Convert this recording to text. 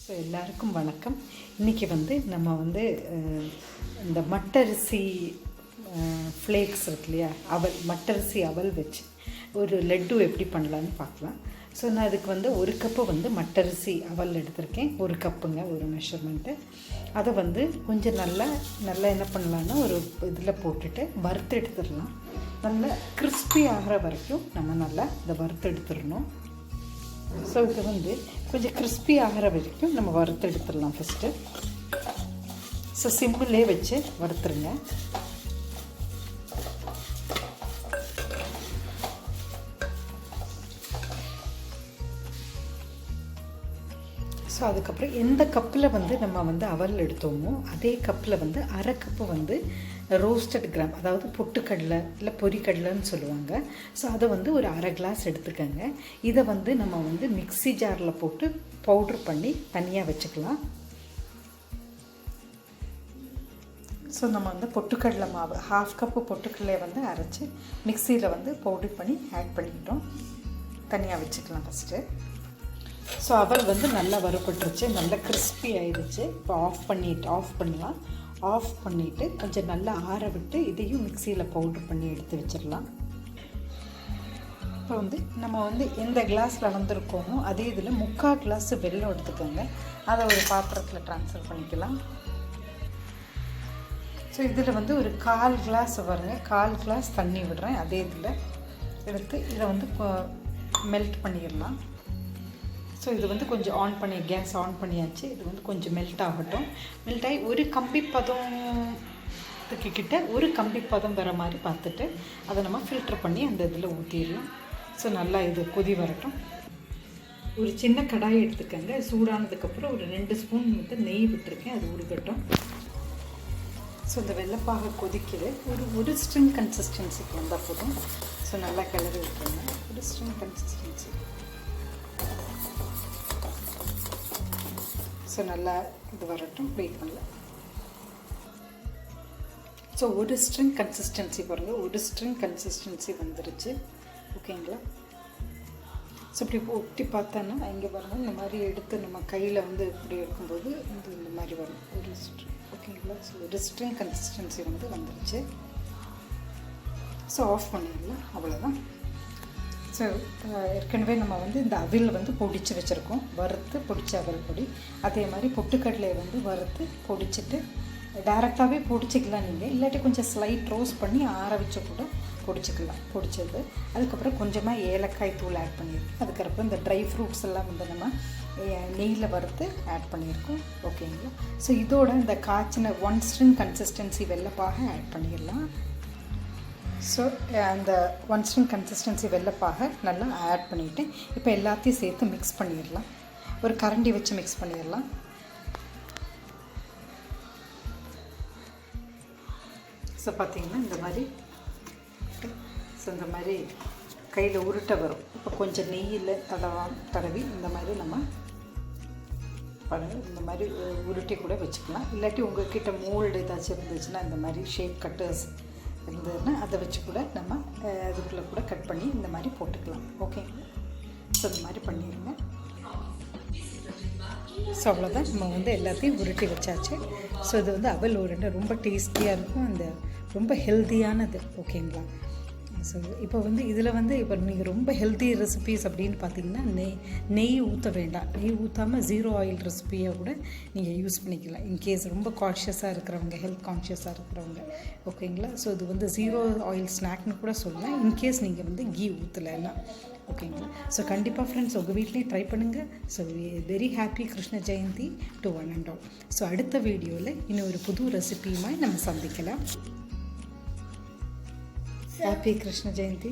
So எல்லாருக்கும் வணக்கம். இன்றைக்கி நம்ம இந்த மட்டரிசி ஃப்ளேக்ஸ் இருக்கு இல்லையா, மட்டரிசி அவல் வச்சு ஒரு லட்டு எப்படி பண்ணலான்னு பார்க்கலாம். ஸோ நான் அதுக்கு ஒரு கப்பு மட்டரிசி அவல் எடுத்திருக்கேன். ஒரு கப்புங்க, ஒரு மெஷர்மெண்ட்டு. அதை கொஞ்சம் நல்லா என்ன பண்ணலான்னா ஒரு இதில் போட்டுட்டு வறுத்து எடுத்துடலாம். நல்லா கிறிஸ்பி ஆகிற வரைக்கும் நம்ம நல்லா இதை வறுத்து எடுத்துடணும். ஸோ இது கொஞ்சம் கிறிஸ்பி ஆகிற வரைக்கும் நம்ம வறுத்து எடுத்துடலாம் ஃபஸ்ட்டு. ஸோ சிம்பிளே வச்சு வறுத்துருங்க. ஸோ அதுக்கப்புறம் எந்த கப்பில் நம்ம அவல் எடுத்தோமோ அதே கப்பில் அரை கப்பு ரோஸ்டட் கிராம், அதாவது பொட்டுக்கடலை இல்லை பொரிக்கடலைன்னு சொல்லுவாங்க. ஸோ அதை ஒரு அரை கிளாஸ் எடுத்துக்கோங்க. இதை நம்ம மிக்ஸி ஜாரில் போட்டு பவுட்ரு பண்ணி தனியாக வச்சுக்கலாம். ஸோ நம்ம பொட்டுக்கடலை மாவு ஹாஃப் கப்பு பொட்டுக்கடலையை அரைச்சி மிக்சியில் பவுட்ரு பண்ணி ஆட் பண்ணிக்கிட்டோம். தனியாக வச்சுக்கலாம் ஃபஸ்ட்டு. ஸோ அவல் நல்லா வறுபட்டுருச்சு, நல்லா கிறிஸ்பி ஆகிடுச்சு. இப்போ ஆஃப் பண்ணலாம். ஆஃப் பண்ணிவிட்டு கொஞ்சம் நல்லா ஆற விட்டு இதையும் மிக்சியில் பவுட்ரு பண்ணி எடுத்து வச்சிடலாம். இப்போ நம்ம எந்த கிளாஸில் அளந்துருக்கோமோ அதே இதில் 3/4 கிளாஸ் வெல்லம் எடுத்துக்கோங்க. அதை ஒரு பாத்திரத்தில் ட்ரான்ஸ்ஃபர் பண்ணிக்கலாம். ஸோ இதில் ஒரு 1/4 கிளாஸ் வருங்க, 1/4 கிளாஸ் தண்ணி விடுறேன். அதே இதில் எடுத்து இதை மெல்ட் பண்ணிடலாம். ஸோ இது கொஞ்சம் கேஸ் ஆன் பண்ணியாச்சு. இது கொஞ்சம் மெல்ட் ஆகட்டும். மெல்ட் ஆகி ஒரு கம்பி பதத்துக்கு கிட்ட ஒரு கம்பி பதம் வர மாதிரி பார்த்துட்டு அதை நம்ம ஃபில்டர் பண்ணி அந்த இதில் ஊற்றிடலாம். ஸோ நல்லா இது கொதி வரட்டும். ஒரு சின்ன கடாய் எடுத்துக்கோங்க. சூடானதுக்கப்புறம் ஒரு 2 ஸ்பூன் நெய் விட்டுருக்கேன், அது உருகட்டும். ஸோ இந்த வெள்ளைப்பாக கொதிக்குது. ஒரு ஸ்ட்ரிங் கன்சிஸ்டன்சிக்கு வந்தால் போதும். ஸோ நல்லா கிளறி விட்டுருங்க. ஒரு ஸ்ட்ரிங் கன்சிஸ்டன்சி. ஸோ நல்லா இது வரட்டும், வெயிட் பண்ணல. ஸோ ஒரு ஸ்ட்ரிங் கன்சிஸ்டன்சி பாருங்கள், ஒரு ஸ்ட்ரிங் கன்சிஸ்டன்சி வந்துருச்சு. ஓகேங்களா? ஸோ இப்படி ஒட்டி பார்த்தோன்னா இங்கே பாருங்கள், இந்த மாதிரி எடுத்து நம்ம கையில் இப்படி எடுக்கும்போது இந்த மாதிரி வரும் ஒரு ஸ்ட்ரிங். ஓகேங்களா? ஸோ ஒரு ஸ்ட்ரிங் கன்சிஸ்டன்சி வந்துருச்சு. ஸோ ஆஃப் பண்ணிடலாம், அவ்வளோதான். ஸோ ஏற்கனவே நம்ம இந்த அவில் பொடிச்சு வச்சுருக்கோம், வறுத்து பொடிச்ச அவல் பொடி. அதே மாதிரி பொட்டுக்கடலையை வறுத்து பொடிச்சிட்டு டைரெக்டாகவே பொடிச்சிக்கலாம் நீங்கள், இல்லாட்டி கொஞ்சம் ஸ்லைட் ரோஸ்ட் பண்ணி ஆற வச்சு கூட பொடிச்சிக்கலாம். பொடிச்சது அதுக்கப்புறம் கொஞ்சமாக ஏலக்காய் தூள் ஆட் பண்ணியிருக்கோம். அதுக்கப்புறம் இந்த ட்ரை ஃப்ரூட்ஸ் எல்லாம் நம்ம நெய்யில் வறுத்து ஆட் பண்ணியிருக்கோம். ஓகேங்களா? ஸோ இதோட இந்த காய்ச்சின 1 ஸ்ட்ரிங் கன்சிஸ்டன்சி வெள்ளைப்பாக ஆட் பண்ணிடலாம். ஸோ அந்த 1 ஸ்ட்ரிங் கன்சிஸ்டன்சி வெள்ளைப்பாக நல்லா ஆட் பண்ணிவிட்டு இப்போ எல்லாத்தையும் சேர்த்து மிக்ஸ் பண்ணிடலாம். ஒரு கரண்டி வச்சு மிக்ஸ் பண்ணிடலாம். ஸோ பார்த்திங்கன்னா இந்த மாதிரி கையில் உருட்டை வரும். இப்போ கொஞ்சம் நெய்யில் தடவி இந்த மாதிரி நம்ம இந்த மாதிரி உருட்டி கூட வச்சுக்கலாம். இல்லாட்டி உங்கள் கிட்ட மோல்டு ஏதாச்சும் இருந்துச்சுன்னா இந்த மாதிரி ஷேப் கட்டர்ஸ் இருந்ததுன்னா அதை வச்சு கூட நம்ம அதுக்குள்ளே கூட கட் பண்ணி இந்த மாதிரி போட்டுக்கலாம். ஓகேங்களா? ஸோ இந்த மாதிரி பண்ணிடுங்க. ஸோ அவ்வளோதான், நம்ம எல்லாத்தையும் உருட்டி வச்சாச்சு. ஸோ இது அவல் உருண்டை ரொம்ப டேஸ்டியாக இருக்கும், அந்த ரொம்ப ஹெல்த்தியானது. ஓகேங்களா? ஸோ இப்போ இதில் இப்போ நீங்கள் ரொம்ப ஹெல்த்தி ரெசிபீஸ் அப்படின்னு பார்த்தீங்கன்னா நெய் ஊற்ற வேண்டாம். நெய் ஊற்றாமல் 0 ஆயில் ரெசிபியாக கூட நீங்கள் யூஸ் பண்ணிக்கலாம், இன்கேஸ் ரொம்ப கான்ஷியஸாக இருக்கிறவங்க, ஹெல்த் கான்ஷியஸாக இருக்கிறவங்க. ஓகேங்களா? ஸோ இது 0 ஆயில் ஸ்நாக்னு கூட சொல்லலாம், இன்கேஸ் நீங்கள் கீ ஊற்றலைன்னா. ஓகேங்களா? ஸோ கண்டிப்பாக ஃப்ரெண்ட்ஸ் உங்கள் வீட்லேயும் ட்ரை பண்ணுங்கள். So very happy Krishna Jayanti to one and all. So அடுத்த வீடியோவில் இன்னும் ஒரு புது ரெசிபியுமாய் நம்ம சந்திக்கலாம். Happy Krishna Jayanti.